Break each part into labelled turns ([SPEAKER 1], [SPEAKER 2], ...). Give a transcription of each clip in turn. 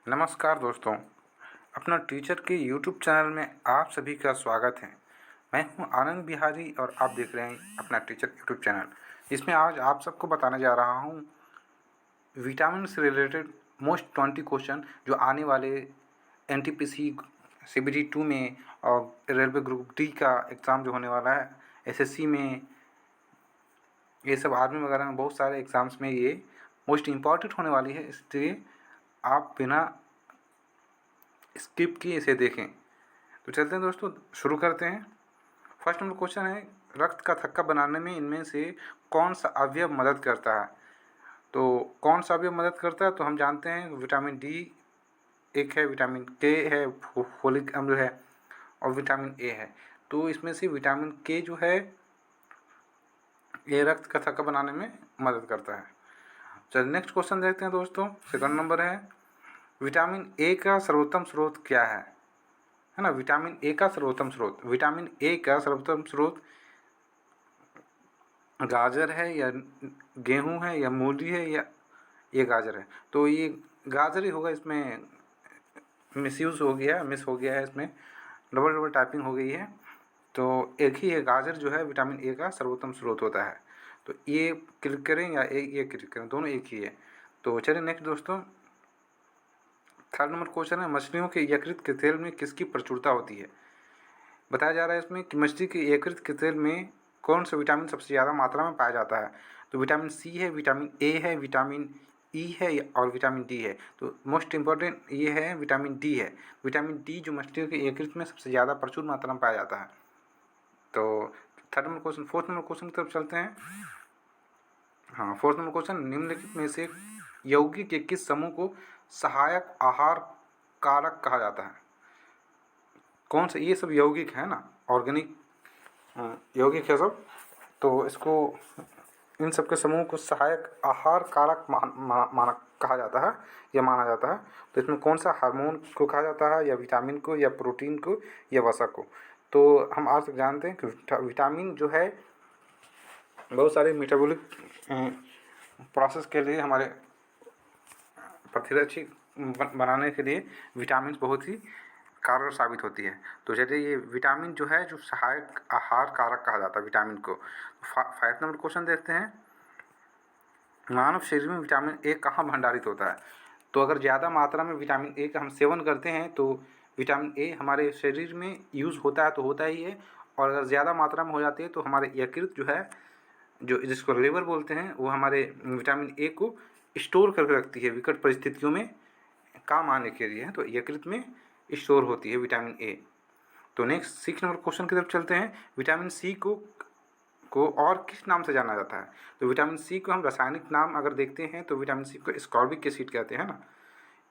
[SPEAKER 1] नमस्कार दोस्तों, अपना टीचर के यूट्यूब चैनल में आप सभी का स्वागत है। मैं हूं आनंद बिहारी और आप देख रहे हैं अपना टीचर यूट्यूब चैनल, जिसमें आज आप सबको बताने जा रहा हूं विटामिन से रिलेटेड मोस्ट 20 क्वेश्चन जो आने वाले एनटीपीसी सीबीटी 2 में और रेलवे ग्रुप डी का एग्ज़ाम जो होने वाला है, एसएससी में, ये सब आर्मी वगैरह में बहुत सारे एग्ज़ाम्स में ये मोस्ट इम्पॉर्टेंट होने वाली है। इसलिए आप बिना स्किप किए इसे देखें। तो चलते हैं दोस्तों, शुरू करते हैं। फर्स्ट नंबर क्वेश्चन है, रक्त का थक्का बनाने में इनमें से कौन सा अवयव मदद करता है? तो कौन सा अवयव मदद करता है? तो हम जानते हैं विटामिन डी एक है, विटामिन के है, फोलिक अम्ल है और विटामिन ए है। तो इसमें से विटामिन के जो है ये रक्त का थक्का बनाने में मदद करता है। चलिए नेक्स्ट क्वेश्चन देखते हैं दोस्तों। सेकंड नंबर है, विटामिन ए का सर्वोत्तम स्रोत क्या है ना? विटामिन ए का सर्वोत्तम स्रोत, विटामिन ए का सर्वोत्तम स्रोत गाजर है या गेहूं है या मूली है या ये गाजर है? तो ये गाजर ही होगा। इसमें मिस हो गया है, इसमें डबल डबल टाइपिंग हो गई है। तो एक ही है, गाजर जो है विटामिन ए का सर्वोत्तम स्रोत होता है। तो ये क्लिक करें या ये क्लिक करें, दोनों एक ही है। तो चलिए नेक्स्ट दोस्तों, थर्ड नंबर क्वेश्चन है, मछलियों के यकृत के तेल में किसकी प्रचुरता होती है? बताया जा रहा है इसमें कि मछली के यकृत के तेल में कौन सा विटामिन सबसे ज़्यादा मात्रा में पाया जाता है? तो विटामिन सी है, विटामिन ए है, विटामिन ई है और विटामिन डी है। तो मोस्ट इम्पॉर्टेंट ये है, विटामिन डी है। विटामिन डी जो मछलियों के यकृत में सबसे ज़्यादा प्रचुर मात्रा में पाया जाता है। तो third number question, fourth number question की तरफ चलते हैं। हाँ, फोर्थ नंबर क्वेश्चन, निम्नलिखित में से यौगिक के किस समूह को सहायक आहार कारक कहा जाता है? कौन सा? ये सब यौगिक है ना, ऑर्गेनिक यौगिक है सब। तो इसको, इन सब के समूह को सहायक आहार कारक माना कहा जाता है या माना जाता है। तो इसमें कौन सा हार्मोन को कहा जाता है, या विटामिन को, या प्रोटीन को, या वसा को? तो हम आज तक जानते हैं कि विटामिन जो है बहुत सारे मेटाबॉलिक प्रोसेस के लिए, हमारे प्रतिरक्षी बनाने के लिए विटामिन बहुत ही कारगर साबित होती है। तो चलिए, ये विटामिन जो है जो सहायक आहार कारक कहा जाता है विटामिन को। फाइव नंबर क्वेश्चन देखते हैं, मानव शरीर में विटामिन ए कहाँ भंडारित होता है? तो अगर ज़्यादा मात्रा में विटामिन ए का हम सेवन करते हैं तो विटामिन ए हमारे शरीर में यूज़ होता है तो होता ही है, और अगर ज़्यादा मात्रा में हो जाती है तो हमारे यकृत जो है, जो जिसको लिवर बोलते हैं, वो हमारे विटामिन ए को स्टोर करके रखती है विकट परिस्थितियों में काम आने के लिए। तो यकृत में स्टोर होती है विटामिन ए। तो नेक्स्ट 6 नंबर क्वेश्चन की तरफ चलते हैं, विटामिन सी को और किस नाम से जाना जाता है? तो विटामिन सी को हम रासायनिक नाम अगर देखते हैं तो विटामिन सी को एस्कॉर्बिक एसिड कहते हैं ना।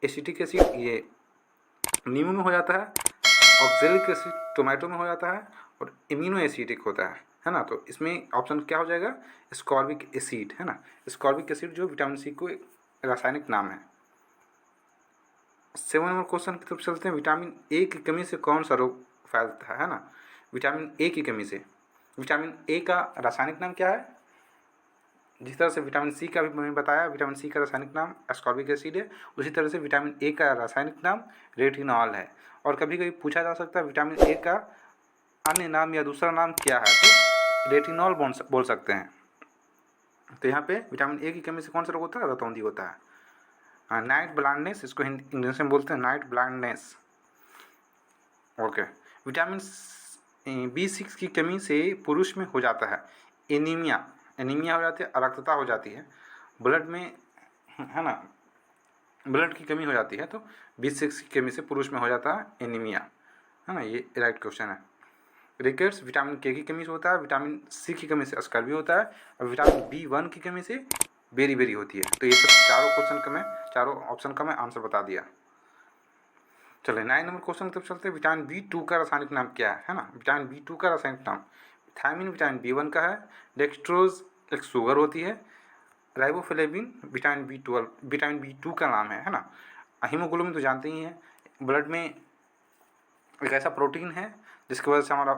[SPEAKER 1] एसिटिक एसिड ये नींबू में हो जाता है, ऑक्जेलिक एसिड टोमेटो में हो जाता है, और इम्यूनो एसिडिक होता है ना। तो इसमें ऑप्शन क्या हो जाएगा? एस्कॉर्बिक एसिड, है ना। एस्कॉर्बिक एसिड जो विटामिन सी को रासायनिक नाम है। 7 नंबर क्वेश्चन की तरफ चलते हैं, विटामिन ए की कमी से कौन सा रोग फैलता है ना। विटामिन ए की कमी से, विटामिन ए का रासायनिक नाम क्या है? जिस तरह से विटामिन सी का भी मैंने बताया, विटामिन सी का रासायनिक नाम एस्कॉर्बिक एसिड है, उसी तरह से विटामिन ए का रासायनिक नाम रेटिनॉल है। और कभी कभी पूछा जा सकता है विटामिन ए का अन्य नाम या दूसरा नाम क्या है, तो रेटिनॉल बोल सकते हैं। तो यहाँ पे विटामिन ए की कमी से कौन सा रोग होता है? रतौंधी होता है। नाइट ब्लाइंडनेस, इसको इंग्लिश में बोलते हैं night blindness. Okay. Vitamin B6 की कमी से पुरुष में हो जाता है एनीमिया, एनीमिया हो जाती है, अरक्तता हो जाती है ब्लड में, है ना, ब्लड की कमी हो जाती है। तो B6 की कमी से पुरुष में हो जाता है एनीमिया, है ना। ये राइट क्वेश्चन है। रिकेट्स विटामिन के की कमी से होता है, विटामिन सी की कमी से स्कर्वी होता है, और विटामिन B1 की कमी से बेरी होती है। तो ये सब चारों ऑप्शन का मैं आंसर बता दिया। चलिए 9 नंबर क्वेश्चन की तरफ चलते हैं, विटामिन B2 का रासायनिक नाम क्या है ना। विटामिन B2 का रासायनिक नाम थायमिन विटामिन B1 का है, डेक्सट्रोज एक शुगर होती है, riboflavin vitamin B12 vitamin B2 का नाम है ना। हीमोग्लोबिन तो जानते ही हैं, ब्लड में एक ऐसा प्रोटीन है जिसकी वजह से हमारा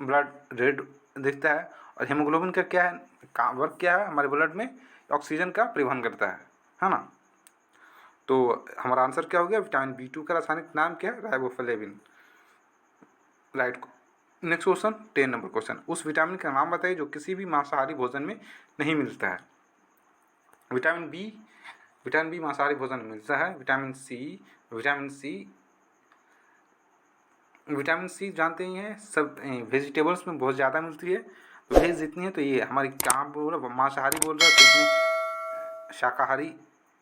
[SPEAKER 1] ब्लड रेड दिखता है। और हीमोग्लोबिन का क्या है वर्क, क्या है हमारे ब्लड में? ऑक्सीजन का परिवहन करता है ना। तो हमारा आंसर क्या हो गया, विटामिन B2 का रासायनिक नाम क्या है, riboflavin. Right. Next question 10 number question, उस विटामिन का नाम बताइए जो किसी भी मांसाहारी भोजन में नहीं मिलता है। विटामिन बी मांसाहारी भोजन में मिलता है। विटामिन सी जानते ही हैं सब, वेजिटेबल्स में बहुत ज़्यादा मिलती है। वेज जितनी है तो ये हमारी कहाँ बोल रहा, मांसाहारी बोल रहा है तो इसमें शाकाहारी,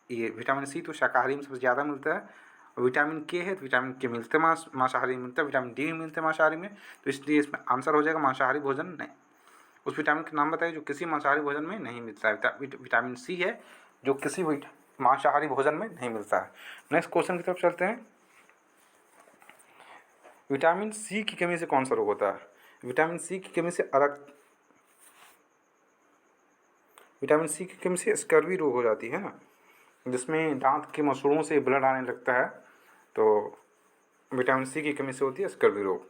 [SPEAKER 1] ये विटामिन सी तो शाकाहारी में सबसे ज़्यादा मिलता है। और विटामिन के है तो विटामिन के मिलते मांसाहारी में मिलता है। विटामिन डी मिलते हैं मांसाहारी में, तो इसलिए इसमें आंसर हो जाएगा मांसाहारी भोजन नहीं। उस विटामिन का नाम बताइए जो किसी मांसाहारी भोजन में नहीं मिलता है। विटामिन सी है जो किसी मांसाहारी भोजन में नहीं मिलता है। नेक्स्ट क्वेश्चन की तरफ चलते हैं। विटामिन सी की कमी से कौन सा रोग होता है। विटामिन सी की कमी से विटामिन सी की कमी से स्कर्वी रोग हो जाती है ना, जिसमें दांत के मसूड़ों से ब्लड आने लगता है, तो विटामिन सी की कमी से होती है स्कर्वी रोग।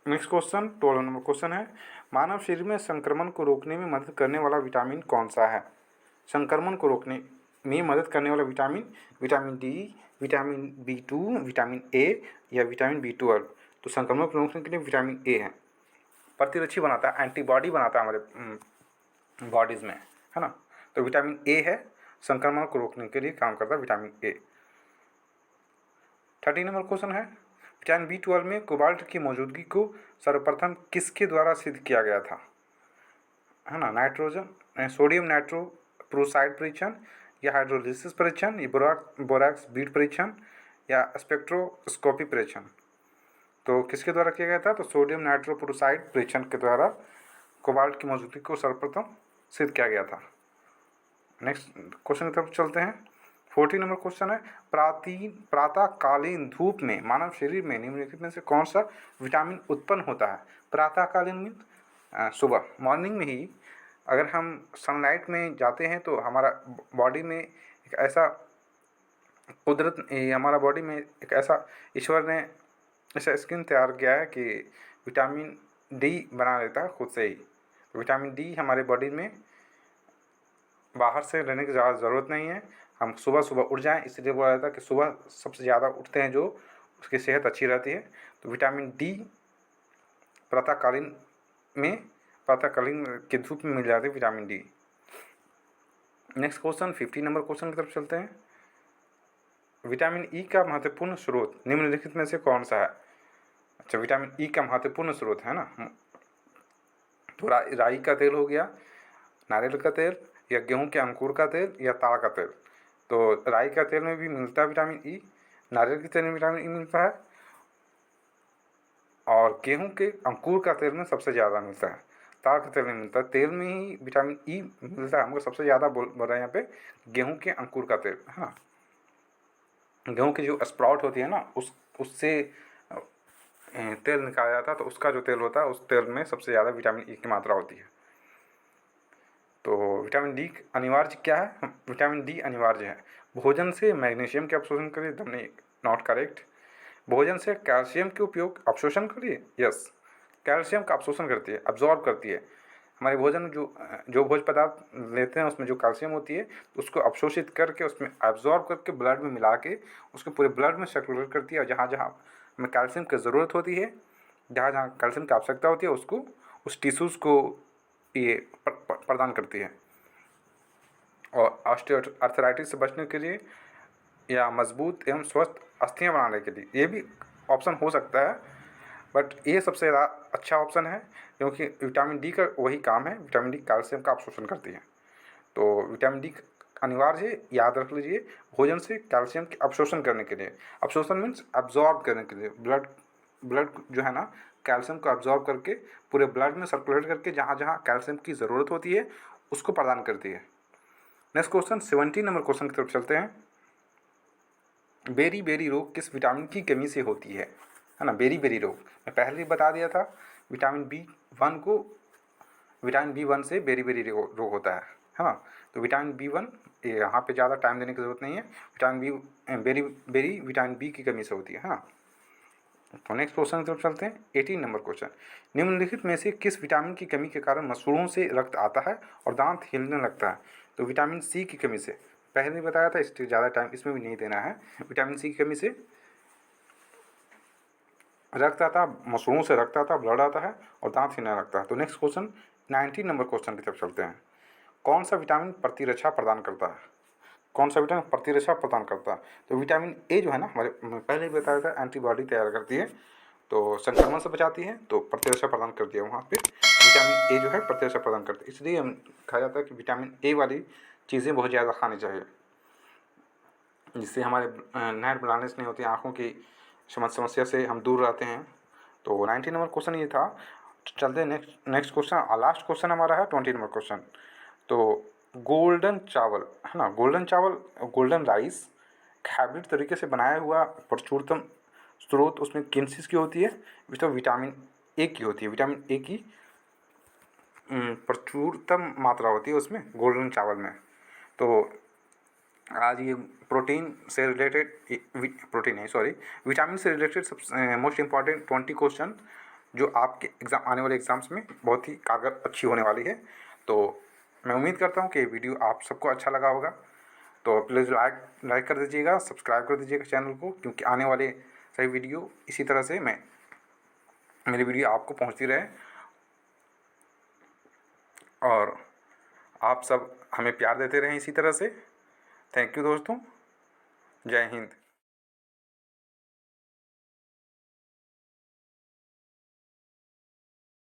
[SPEAKER 1] नेक्स्ट क्वेश्चन 12 नंबर क्वेश्चन है, मानव शरीर में संक्रमण को रोकने में मदद करने वाला विटामिन कौन सा है। संक्रमण को रोकने में मदद करने वाला vitamin, vitamin D, vitamin B2, vitamin A या विटामिन B12। तो संक्रमण को रोकने के लिए विटामिन ए है, प्रतिरक्षी बनाता है, एंटीबॉडी बनाता है हमारे बॉडीज़ में, है ना। तो विटामिन ए है, संक्रमण को रोकने के लिए काम करता है विटामिन ए। 30 नंबर क्वेश्चन है, विटामिन B12 में कोबाल्ट की मौजूदगी को सर्वप्रथम किसके द्वारा सिद्ध किया गया था, है ना। सोडियम नाइट्रोप्रोसाइड परीक्षण या हाइड्रोलिसिस परीक्षण, या बोराक्स बीट परीक्षण या स्पेक्ट्रोस्कोपी परीक्षण। तो किसके द्वारा किया गया था, तो सोडियम नाइट्रोप्रोसाइड परीक्षण के द्वारा कोबाल्ट की मौजूदगी को सर्वप्रथम सिद्ध किया गया था। नेक्स्ट क्वेश्चन की तरफ चलते हैं। 14 नंबर क्वेश्चन है, प्रातःकालीन धूप में मानव शरीर में निम्नलिखित में से कौन सा विटामिन उत्पन्न होता है। प्रातःकालीन मीन सुबह, मॉर्निंग में ही अगर हम सनलाइट में जाते हैं तो हमारा बॉडी में एक ऐसा हमारा बॉडी में एक ऐसा ईश्वर ने ऐसा स्किन तैयार किया है कि विटामिन डी बना लेता है खुद से ही। तो विटामिन डी हमारे बॉडी में बाहर से लेने की ज़्यादा ज़रूरत नहीं है, हम सुबह सुबह उठ जाएं, इसलिए बोला जाता है कि सुबह सबसे ज़्यादा उठते हैं जो, उसकी सेहत अच्छी रहती है। तो विटामिन डी प्रातःकालीन की धूप में मिल जाती है vitamin D. Next question 15 number question की तरफ चलते हैं। विटामिन ई का महत्वपूर्ण स्रोत निम्नलिखित में से कौन सा है। अच्छा, विटामिन ई का महत्वपूर्ण स्रोत है ना, तो राई का तेल हो गया, नारियल का तेल, या गेहूं के अंकुर का तेल, या ताड़ का तेल। तो राई का तेल में भी मिलता है विटामिन ई, नारियल के तेल में विटामिन ई मिलता है, और गेहूं के अंकुर का तेल में सबसे ज़्यादा मिलता है, ताड़ का तेल नहीं मिलता। तेल में ही विटामिन ई मिलता है हमको सबसे ज़्यादा, बोल रहे हैं यहाँ पे गेहूं के अंकुर का तेल, है ना। गेहूं की जो स्प्राउट होती है ना, उससे तेल निकाला जाता है, तो उसका जो तेल होता है उस तेल में सबसे ज़्यादा विटामिन ई की मात्रा होती है। तो विटामिन डी अनिवार्य क्या है, विटामिन डी अनिवार्य है। भोजन से मैग्नीशियम के अवशोषण करिए, तुमने नॉट करेक्ट। भोजन से कैल्शियम के उपयोग अवशोषण करिए, यस, कैल्शियम का अवशोषण करती है, अब्जॉर्ब करती है। हमारे भोजन में जो भोज्य पदार्थ लेते हैं उसमें जो कैल्शियम होती है उसको अवशोषित करके उसमें एब्जॉर्ब करके ब्लड में मिला के उसको पूरे ब्लड में सर्कुलेट करती है, और जहाँ जहाँ हमें कैल्शियम की ज़रूरत होती है, जहाँ जहाँ कैल्शियम की आवश्यकता होती है, उसको उस टिश्यूज़ को ये प्रदान करती है। और ऑस्टियोआर्थराइटिस से बचने के लिए या मजबूत एवं स्वस्थ अस्थियाँ बनाने के लिए ये भी ऑप्शन हो सकता है, बट ये सबसे ज़्यादा अच्छा ऑप्शन है, क्योंकि विटामिन डी का वही काम है, विटामिन डी कैल्शियम का अवशोषण करती है। तो विटामिन डी अनिवार्य है, याद रख लीजिए, भोजन से कैल्शियम के अवशोषण करने के लिए। अवशोषण मीन्स एब्जॉर्ब करने के लिए, ब्लड जो है ना कैल्शियम को एब्जॉर्ब करके पूरे ब्लड में सर्कुलेट करके जहाँ जहाँ कैल्शियम की ज़रूरत होती है उसको प्रदान करती है। नेक्स्ट क्वेश्चन 17 नंबर क्वेश्चन की तरफ चलते हैं। बेरी बेरी रोग किस विटामिन की कमी से होती है ना। बेरी बेरी रोग मैं पहले ही बता दिया था, विटामिन B1 से बेरी बेरी रोग होता है ना। तो विटामिन B1 यहाँ पे ज़्यादा टाइम देने की ज़रूरत नहीं है, विटामिन बी की कमी से होती है ना। तो नेक्स्ट क्वेश्चन की तरफ चलते हैं। 18 नंबर क्वेश्चन, निम्नलिखित में से किस विटामिन की कमी के कारण मसूड़ों से रक्त आता है और दांत हिलने लगता है। तो विटामिन सी की कमी से, पहले भी बताया था, इससे ज़्यादा टाइम इसमें भी नहीं देना है। विटामिन सी की कमी से रक्त आता है, मसूड़ों से रक्त आता है, ब्लड आता है और दांत हिलने लगता है। तो नेक्स्ट क्वेश्चन 19 नंबर क्वेश्चन की तरफ चलते हैं। कौन सा विटामिन प्रतिरक्षा प्रदान करता है? कौन सा विटामिन प्रतिरक्षा प्रदान करता है? तो विटामिन ए जो है ना, हमारे पहले भी बताया था, एंटीबॉडी तैयार करती है, तो संक्रमण से बचाती है, तो प्रतिरक्षा प्रदान करती है। वहाँ पे विटामिन ए जो है प्रतिरक्षा प्रदान करती है। इसलिए हम कहा जाता है कि विटामिन ए वाली चीज़ें बहुत ज़्यादा खानी चाहिए, जिससे हमारे नहर ब्लॉकेज नहीं होती, आँखों की समस्या से हम दूर रहते हैं। तो 19 नंबर क्वेश्चन ये था। चलते हैं नेक्स्ट क्वेश्चन, लास्ट क्वेश्चन हमारा है 20 नंबर क्वेश्चन। तो गोल्डन चावल है ना, गोल्डन चावल, गोल्डन राइस हाइब्रिड तरीके से बनाया हुआ प्रचुरतम स्रोत उसमें किन चीज़ की होती है? तो विटामिन ए की होती है। विटामिन ए की प्रचुरतम मात्रा होती है उसमें, गोल्डन चावल में। तो आज ये प्रोटीन से रिलेटेड, प्रोटीन नहीं सॉरी, विटामिन से रिलेटेड सब मोस्ट इम्पॉर्टेंट 20 क्वेश्चन जो आपके एग्ज़ाम, आने वाले एग्ज़ाम्स में बहुत ही कारगर अच्छी होने वाली है। तो मैं उम्मीद करता हूँ कि वीडियो आप सबको अच्छा लगा होगा। तो प्लीज़ लाइक कर दीजिएगा, सब्सक्राइब कर दीजिएगा चैनल को, क्योंकि आने वाले सही वीडियो इसी तरह से मेरी वीडियो आपको पहुँचती रहे और आप सब हमें प्यार देते रहें इसी तरह से। थैंक यू दोस्तों, जय हिंद।